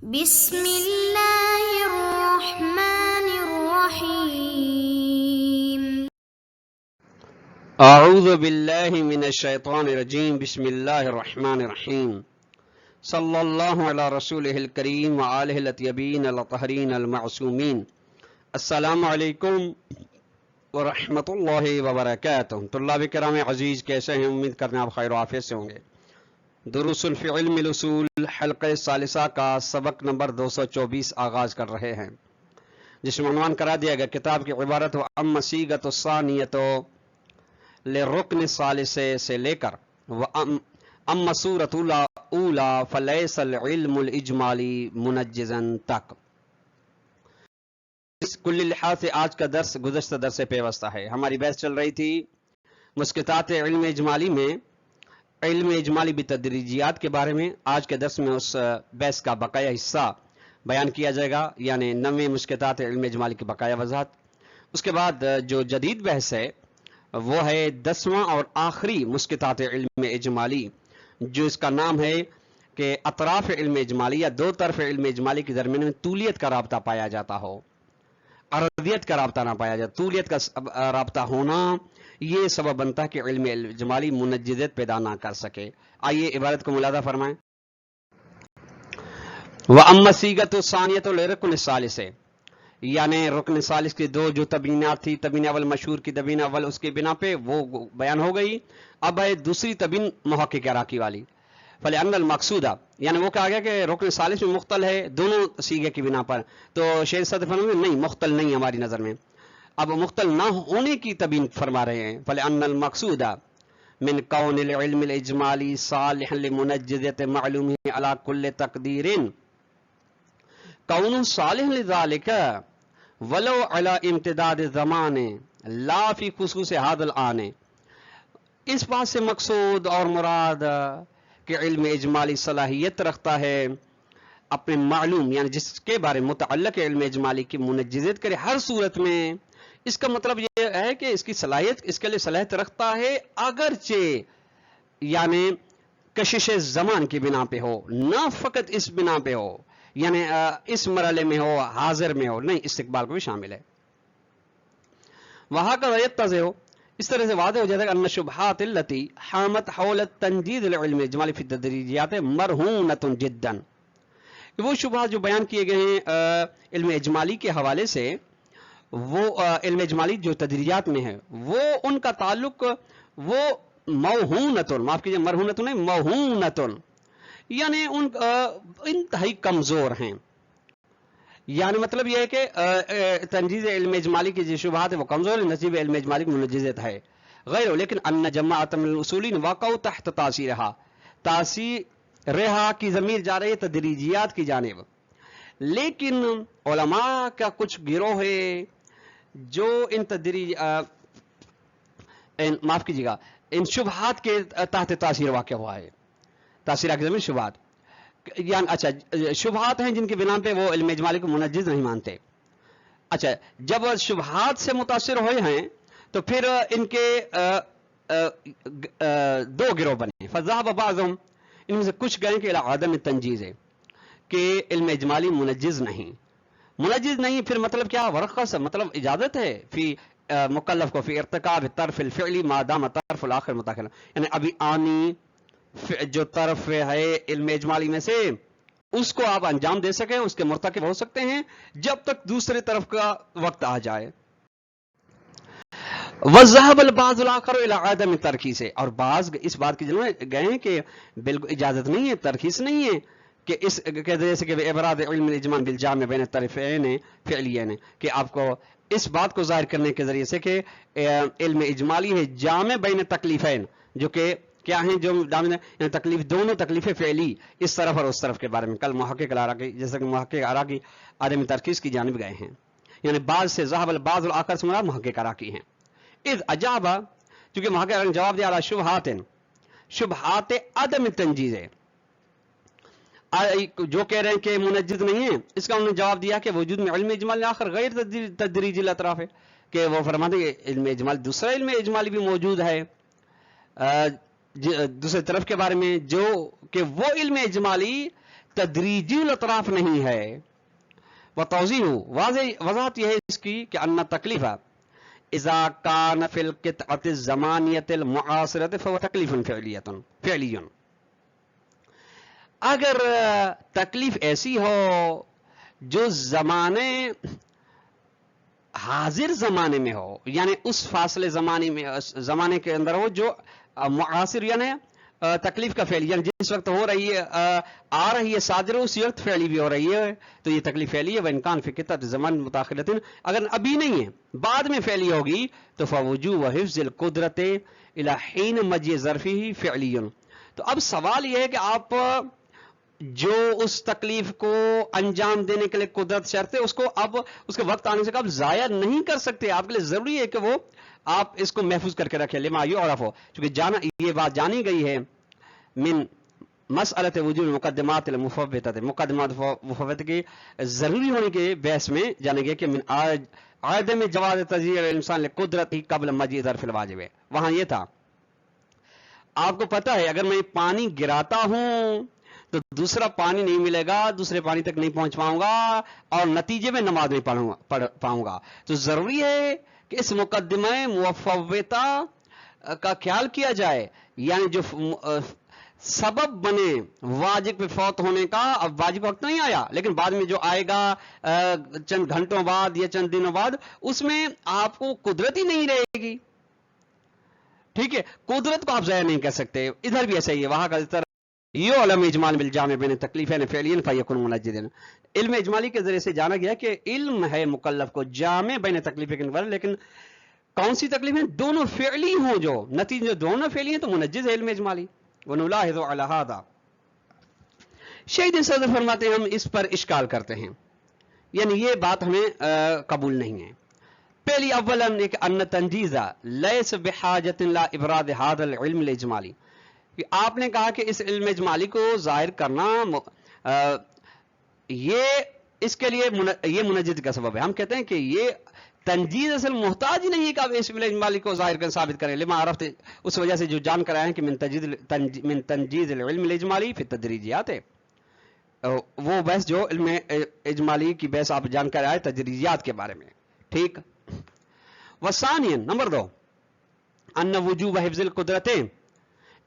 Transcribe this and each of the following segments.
بسم اللہ الرحمن الرحیم. اعوذ باللہ من الشیطان الرجیم. بسم اللہ الرحمن الرحیم. صلی اللہ علی رسولہ الکریم وآلہ الاطیبین الطاہرین المعصومین. السلام علیکم ورحمۃ اللہ وبرکاتہ. طلاب کرام عزیز، کیسے ہیں؟ امید کرتے ہیں آپ خیر و عافیت سے ہوں گے. دروس فی علم الاصول حلقہ ثالثہ کا سبق نمبر 224 آغاز کر رہے ہیں، جس میں عنوان کرا دیا گیا کتاب کی عبارت و اما صیغۃ الثانیۃ للرکن الثالث سے لے کر اما سورۃ الاولی فلیس العلم الاجمالی منجزا تک. اس کل لحاظ سے آج کا درس گزشتہ درس سے پیوستہ ہے. ہماری بحث چل رہی تھی مسکتات علم اجمالی میں علم اجمالی بتدریجیات کے بارے میں. آج کے درس میں اس بحث کا بقایا حصہ بیان کیا جائے گا، یعنی 9 مسکتات علم اجمالی کی بقایا وضاحت. اس کے بعد جو جدید بحث ہے وہ ہے 10واں اور آخری مسکتات علم اجمالی، جو اس کا نام ہے کہ اطراف علم اجمالی یا دو طرف علم اجمالی کے درمیان میں طولیت کا رابطہ پایا جاتا ہو، عرضیت کا رابطہ نہ پایا جائے. طولیت کا رابطہ ہونا یہ سبب بنتا ہے کہ علم اجمالی منجزیت پیدا نہ کر سکے. آئیے عبارت کو ملاحظہ فرمائیں. وَأَمَّا الصِّيغَةُ الثَّانِيَةُ لِلرُّكْنِ الثَّالِثِ، یعنی رکن ثالث کی دو جو تبیینات تھی، تبیین اول مشہور کی تبیین اول اس کی بنا پہ وہ بیان ہو گئی. اب ہے دوسری تبیین محقق عراقی والی. فَلِأَنَّ الْمَقْصُودَ، یعنی وہ کہا گیا کہ رکن ثالث میں مختل ہے دونوں صیغے کی بنا پر. تو شیخ صدر فرماتے ہیں نہیں، مختل نہیں ہماری نظر میں. اب مختل نہ ہونے کی تبیین فرما رہے ہیں. فَلِأَنَّ الْمَقْصُودَ من كون العلم الاجمالی صالحا لمنجزیت معلومه على كل تقدیر كون صالح لذلك ولو على امتداد الزمان لا في خصوص هذا الآن. اس بات سے مقصود اور مراد کہ علم اجمالی صلاحیت رکھتا ہے اپنے معلوم، یعنی جس کے بارے متعلق علم اجمالی کی منجزیت کرے ہر صورت میں. اس کا مطلب یہ ہے کہ اس کی صلاحیت اس کے لیے صلاحیت رکھتا ہے اگرچہ یعنی کشش زمان کی بنا پہ ہو، نہ فقط اس بنا پہ ہو یعنی اس مرحلے میں ہو، حاضر میں ہو، نہیں، استقبال کو بھی شامل ہے. وہاں کا یتضح، اس طرح سے واضح ہو جاتا ہے کہ ان الشبہات التي حامت حول تنجید العلم الاجمالی فی التدریجیات مرہونۃ جدا. وہ شبہات جو بیان کیے گئے ہیں علم اجمالی کے حوالے سے، وہ علم اجمالی جو تدریجات میں ہے وہ ان کا تعلق وہ موہونتن، معاف کیجیے مرہونتن نہیں، موہونتن، یعنی ان انتہائی کمزور ہیں. یعنی مطلب یہ ہے کہ تنجیز علم اجمالی کی جو شبہات ہے وہ کمزور ہے، نصیب علم اجمالی کی منجزیت ہے غیر. لیکن ان جماعت من الاصولین وقعوا تحت تاثیرها کی ضمیر جا رہی ہے تدریجیات کی جانب. لیکن علماء کا کچھ گروہ ہے جو ان معاف کیجیے گا ان شبہات کے تحت تاثیر واقع ہوا ہے. تاثیر کی زمین شبہات، یعنی اچھا شبہات ہیں جن کے بنا پہ وہ علم اجمالی کو منجز نہیں مانتے. اچھا جب شبہات سے متاثر ہوئے ہیں تو پھر ان کے دو گروہ بنے. فذهب بعضهم، ان میں سے کچھ گئے کہ عدم التنجیز ہے کہ علم اجمالی منجز نہیں. منجز نہیں پھر مطلب کیا؟ ورخص، مطلب اجازت ہے فی مکلف کو فی ارتکاب طرف الفعلی ما دام طرف الاخر متاخرا، یعنی ابھی آنی جو طرف ہے علم اجمالی میں سے اس کو آپ انجام دے سکیں، اس کے مرتکب ہو سکتے ہیں جب تک دوسرے طرف کا وقت آ جائے. وذهب البعض الاخر الى عدم الترخیص، اور بعض اس بات کی جانب گئے ہیں کہ بالکل اجازت نہیں ہے، ترخیص نہیں ہے کہ اس کے جیسے کہ ابراز علم الاجمال بالجامع بین الطرفین فعلیین، کہ آپ کو اس بات کو ظاہر کرنے کے ذریعے سے کہ علم اجمالی ہے جامع بین تکلیفین، جو کہ کیا ہیں، جو یعنی تکلیف دونوں تکلیف فعلی اس طرف اور اس طرف کے بارے میں. کل محقق العراقی جیسے کہ محقق عراقی عدم ترخیص کی جانب گئے ہیں، یعنی بعض سے ذهب البعض الاخر سے مراد محقق عراقی ہیں. اذ اجاب، کیونکہ محقق عراقی نے جواب دیا علی شبہات عدم تنجیز ہے، جو کہہ رہے ہیں کہ منجز نہیں ہے، اس کا انہوں نے جواب دیا کہ وجود میں علم اجمال آخر غیر تدریجی الاطراف ہے، کہ وہ فرماتے ہیں کہ علم اجمال دوسرا علم اجمالی بھی موجود ہے دوسرے طرف کے بارے میں، جو کہ وہ علم اجمالی تدریجی الاطراف نہیں ہے. وتوضیح وضاحت یہ ہے اس کی کہ ان تکلیف اذا كان في القطعة الزمانية المعاصرة فهو تکلیف فعلی. اگر تکلیف ایسی ہو جو حاضر زمانے میں ہو، یعنی اس فاصلے زمانے کے اندر ہو جو معاصر یعنی تکلیف کا فعل، یعنی جس وقت ہو رہی ہے آ رہی ہے صادر اسی وقت فعلی بھی ہو رہی ہے، تو یہ تکلیف فعلی ہے. وَإِنْ فِي قِطَعَةِ زَمَانٍ مُتَأَخِّرَةٍ، اگر ابھی نہیں ہے بعد میں فعلی ہوگی تو فَوُجُوبُ وَحِفْظِ الْقُدْرَةِ إِلَى حِينِ مَجِيءِ ظَرْفِهِ فِعْلِيٌّ. تو اب سوال یہ ہے کہ آپ جو اس تکلیف کو انجام دینے کے لیے قدرت شرط ہے، اس کو اب اس کے وقت آنے سے آپ ضائع نہیں کر سکتے. آپ کے لیے ضروری ہے کہ وہ آپ اس کو محفوظ کر کے رکھیں. لما یعرف ہو، چونکہ یہ بات جانی گئی ہے من مسئلۃ وجوب مقدمات المفوتۃ، مقدمات مفوتہ کی ضروری ہونے کے بحث میں جانے گیا کہ من عدم جواز تزییر الانسان لقدرت ہی قبل مجیء ظرف الواجب. وہاں یہ تھا، آپ کو پتہ ہے اگر میں پانی گراتا ہوں تو دوسرا پانی نہیں ملے گا، دوسرے پانی تک نہیں پہنچ پاؤں گا اور نتیجے میں نماز نہیں پڑھ پاؤں گا. تو ضروری ہے کہ اس مقدمہ مفوتہ کا خیال کیا جائے، یعنی جو سبب بنے واجب پہ فوت ہونے کا. اب واجب وقت نہیں آیا لیکن بعد میں جو آئے گا چند گھنٹوں بعد یا چند دنوں بعد، اس میں آپ کو قدرت ہی نہیں رہے گی. ٹھیک ہے، قدرت کو آپ ضائع نہیں کر سکتے. ادھر بھی ایسا ہی ہے، وہاں کا یہ علم اجمال بالجامع بین تکلیفین فعلیین فیکون منجدا. علم اجمالی کے ذریعے سے جانا گیا کہ علم ہے مکلف کو جامع بین تکلیفین، لیکن کون سی تکلیف ہیں؟ دونوں فعلی ہوں، جو نتیجے دونوں فعلی ہیں تو منجز ہے علم اجمالی. ونلاحظ علی ھذا، شیخ صدر فرماتے ہیں ہم اس پر اشکال کرتے ہیں، یعنی یہ بات ہمیں قبول نہیں ہے. پہلی اولا ایک ان تنجیز لیس بحاجت لا ابراز ھذا العلم الاجمالی، کہ آپ نے کہا کہ اس علم اجمالی کو ظاہر کرنا یہ اس کے لیے یہ منجد کا سبب ہے. ہم کہتے ہیں کہ یہ تنجیز اصل محتاج ہی نہیں ہے کہ آپ اس علم اجمالی کو ظاہر کر ثابت کریں. لما عرفت، اس وجہ سے جو جان کر آئے ہیں کہ من تنجیز العلم الاجمالی فی التدریجیات ہے، وہ بحث جو علم اجمالی کی بحث آپ جان کر آئے تدریجیات کے بارے میں. ٹھیک. وثانیا، نمبر 2، ان وجوب حفظ القدرت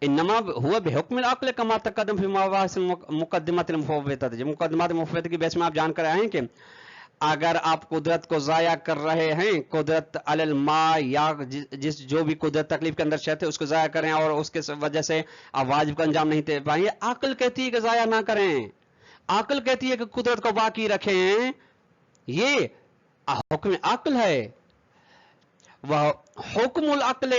انما ہوا بحکم العقل کما تقدم فی مباحث مقدمات المفوتہ. جو مقدمات مفوتہ کی بحث میں آپ جان کر آئے ہیں کہ اگر آپ قدرت کو ضائع کر رہے ہیں، قدرت علی الماء یا جو بھی قدرت تکلیف کے اندر شرط ہے اس کو ضائع کریں اور اس کے وجہ سے آپ واجب کا انجام نہیں دے پائیں، عقل کہتی ہے کہ ضائع نہ کریں. عقل کہتی ہے کہ قدرت کو باقی رکھیں. یہ حکم عقل ہے. وہ حکم العقل،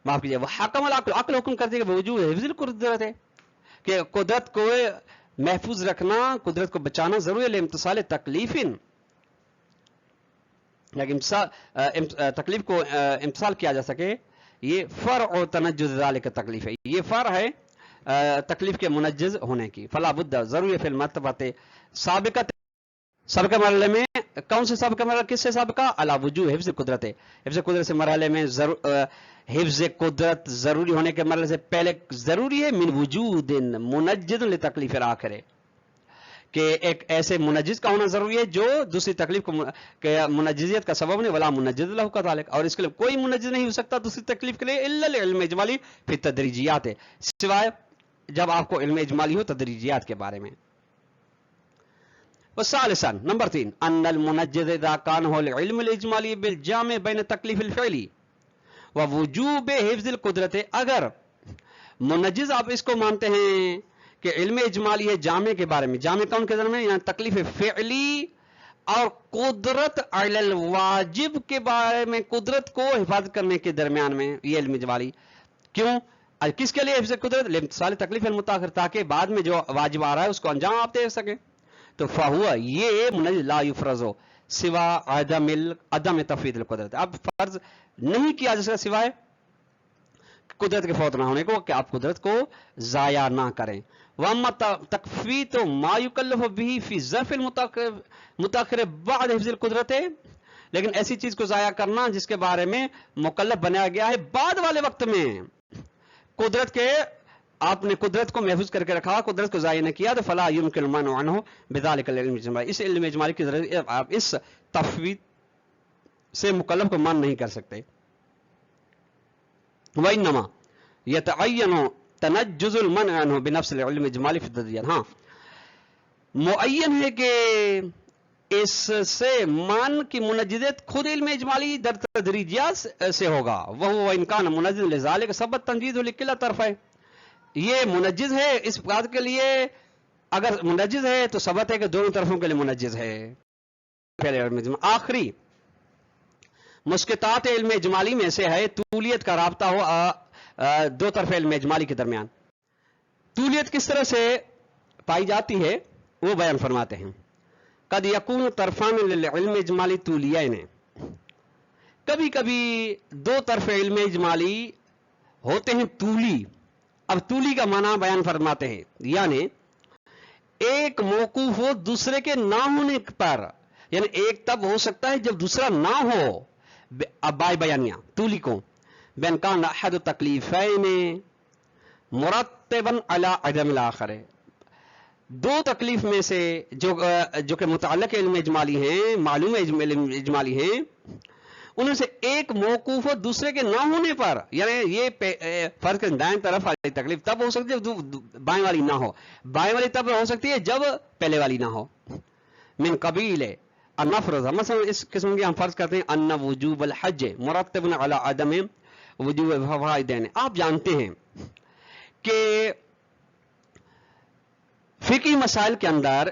معاف کیجیے، وہ حکم العقل، عقل حکم کرتی ہے کہ وجوب حفظ القدرت ہے، کہ قدرت کو محفوظ رکھنا، قدرت کو بچانا ضروری ہے. لامتصال تکلیف، لیکن تکلیف کو امتصال کیا جا سکے، یہ فرع تنجز ذالک تکلیف ہے، یہ فرع ہے تکلیف کے منجز ہونے کی. فلا بد، ضروری ہے فی المرتبۃ سابقۃ، سابقہ مرحلے میں. کون سے سابقہ مرحلہ؟ کس سے سابقہ؟ علی وجوب حفظ قدرت، حفظ قدرت سے مرحلے میں حفظ قدرت ضروری ہونے کے مرحلے سے پہلے ضروری ہے من وجود منجز لتکلیف الآخر، کہ ایک ایسے منجز کا ہونا ضروری ہے جو دوسری تکلیف کو منجزیت کا سبب نہیں. ولا منجز لہ کذالک، اور اس کے لیے کوئی منجز نہیں ہو سکتا دوسری تکلیف کے لیے الا العلم اجمالی فی تدریجیات، سوائے جب آپ کو علم اجمالی ہو تدریجیات کے بارے میں. وثالثا، نمبر 3، ان المنجز اذا كان هو العلم الاجمالی بالجامع بین تکلیف الفعلی ووجوب حفظ القدرت. اگر منجز آپ اس کو مانتے ہیں کہ علم اجمالی ہے جامع کے بارے میں، جامع کون کے درمیان؟ یعنی تکلیف فعلی اور قدرت علی الواجب کے بارے میں، قدرت کو حفاظت کرنے کے درمیان میں یہ علم اجمالی. کیوں؟ کس کے لیے حفظ قدرت؟ لامتصال تکلیف المتاخر، تاکہ بعد میں جو واجب آ رہا ہے اس کو انجام آپ دے سکیں. تو فہو، یہ منجز لا یفرض سوا عدم تفویض القدرت، اب فرض نہیں کیا جا سکتا سوائے قدرت کے فوت نہ ہونے کو، کہ آپ قدرت کو ضائع نہ کریں. واما تکفیت ما یکلف به فی ظرف المتاخر بعد حفظ القدرت، لیکن ایسی چیز کو ضائع کرنا جس کے بارے میں مکلف بنایا گیا ہے بعد والے وقت میں، قدرت کے آپ نے قدرت کو محفوظ کر کے رکھا، قدرت کو ضائع نہ کیا، تو فلا يمكن المنع عنه بذلك العلم الاجمالی، اس علم اجمالی کے ذریعے آپ اس تفویض سے مکلف کو مان نہیں کر سکتے. وانما يتعين تنجز المنع عنه بنفس العلم الاجمالی فی التدریج. ہاں معین ہے کہ اس سے مان کی منجزت خود علم اجمالی در تدریجیات سے ہوگا. وہ انکان منجز لذالک ثبت تنجیز لکلا طرف ہے، یہ منجز ہے اس بات کے لیے، اگر منجز ہے تو ثبت ہے کہ دونوں طرفوں کے لیے منجز ہے. آخری مسکتات علم اجمالی میں سے ہے طولیت کا رابطہ ہو دو طرف علم اجمالی کے درمیان. طولیت کس طرح سے پائی جاتی ہے وہ بیان فرماتے ہیں. قد یکون طرفان للعلم اجمالی طولیین، کبھی کبھی دو طرف علم اجمالی ہوتے ہیں طولی. اب طولی کا معنی بیان فرماتے ہیں، یعنی ایک موقوف ہو دوسرے کے نہ ہونے پر، یعنی ایک تب ہو سکتا ہے جب دوسرا نہ ہو. اب بائے بیانیہ طولی کو بین کان احد تکلیفین مرتبا علی عدم الاخر، دو تکلیف میں سے جو کہ متعلق علم اجمالی ہیں، معلوم علم اجمالی ہیں، انہیں سے ایک موقوف ہو دوسرے کے نہ ہونے پر، یعنی یہ فرض کریں دائیں طرف والی تکلیف تب ہو سکتی ہے جب بائیں والی نہ ہو، بائیں والی تب ہو سکتی ہے جب پہلے والی نہ ہو. من قبیل النفرض، مثلا اس قسم کی ہم فرض کرتے ہیں ان وجوب الحج مرتب علی عدم وجوب فوائدین. آپ جانتے ہیں کہ فقہی مسائل کے اندر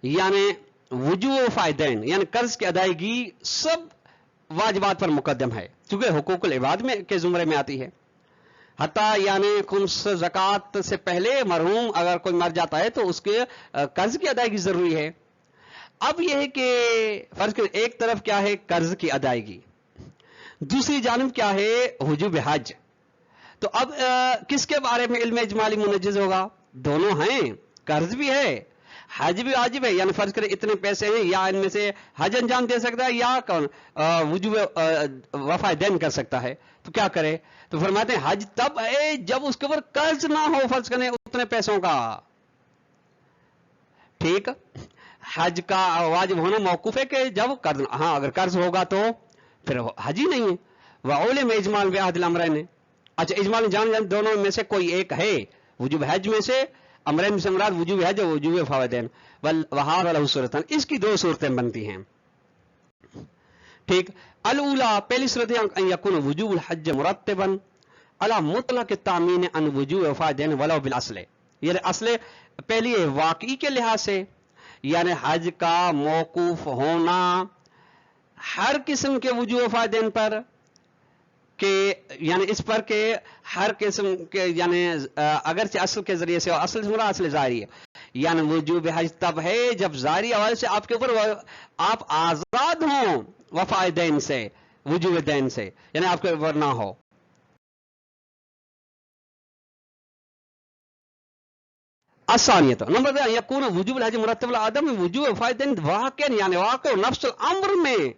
یعنی وجوب فائدین یعنی قرض کی ادائیگی سب واجبات پر مقدم ہے، چونکہ حقوق العباد میں کے زمرے میں آتی ہے. حتیٰ یعنی خمس زکوٰۃ سے پہلے مرحوم اگر کوئی مر جاتا ہے تو اس کے قرض کی ادائیگی ضروری ہے. اب یہ ہے کہ فرض کریں ایک طرف کیا ہے قرض کی ادائیگی، دوسری جانب کیا ہے وجوب حج. تو اب کس کے بارے میں علم اجمالی منجز ہوگا؟ دونوں ہیں، قرض بھی ہے حج بھی واجب ہے. یعنی فرض کریں اتنے پیسے ہیں، یا ان میں سے حج انجام دے سکتا ہے یا وجوب وفا دین کر سکتا ہے، تو کیا کرے؟ تو فرماتے ہیں حج تب ہے جب اس کے اوپر قرض نہ ہو، فرض کریں اتنے پیسوں کا. ٹھیک، حج کا واجب ہونا موقوف ہے کہ جب قرض، ہاں اگر قرض ہوگا تو پھر حج ہی نہیں ہے. وعلم اجمال بأحد الامرین، اچھا اجمال جان دونوں میں سے کوئی ایک ہے، وجوب حج میں سے امرین سے مراد وجوب حج اور وجوب فوائدین، وہار له صورتان، اس کی دو صورتیں بنتی ہیں. ٹھیک، الاولا پہلی صورت ان یکون وجوب الحج مرتبا علی مطلق التامین عن وجوب فوائدین ولو بالاصل، یعنی اصل پہلی ہے واقعی کے لحاظ سے، یعنی حج کا موقوف ہونا ہر قسم کے وجوب فائدین پر، کہ یعنی اس پر کہ ہر قسم کے یعنی اگرچہ اصل کے ذریعے سے، اصل سے مراد اصل ظاہری ہے، یعنی وجوب حج تب ہے جب ظاہری حوالے سے آپ کے اوپر آپ آزاد ہوں وفاء دین سے، وجوب دین سے، یعنی آپ کے اوپر نہ ہو. الثانیہ نمبر 2 یکون وجوب الحج مرتب العدم وجوب وفاء دین واقع، یعنی واقع نفس الامر میں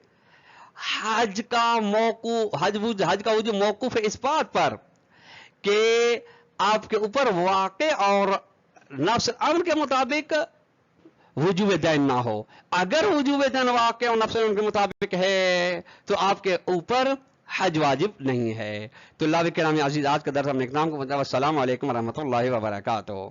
حج کا موقوف، حج کا وجوب موقوف ہے اس بات پر کہ آپ کے اوپر واقع اور نفس الامر کے مطابق وجوب دین نہ ہو. اگر وجوب دین واقع اور نفس الامر کے مطابق ہے تو آپ کے اوپر حج واجب نہیں ہے. تو اللہ کے نام عزیز آج کا درس ہم نے اختتام کو. السلام علیکم ورحمۃ اللہ وبرکاتہ.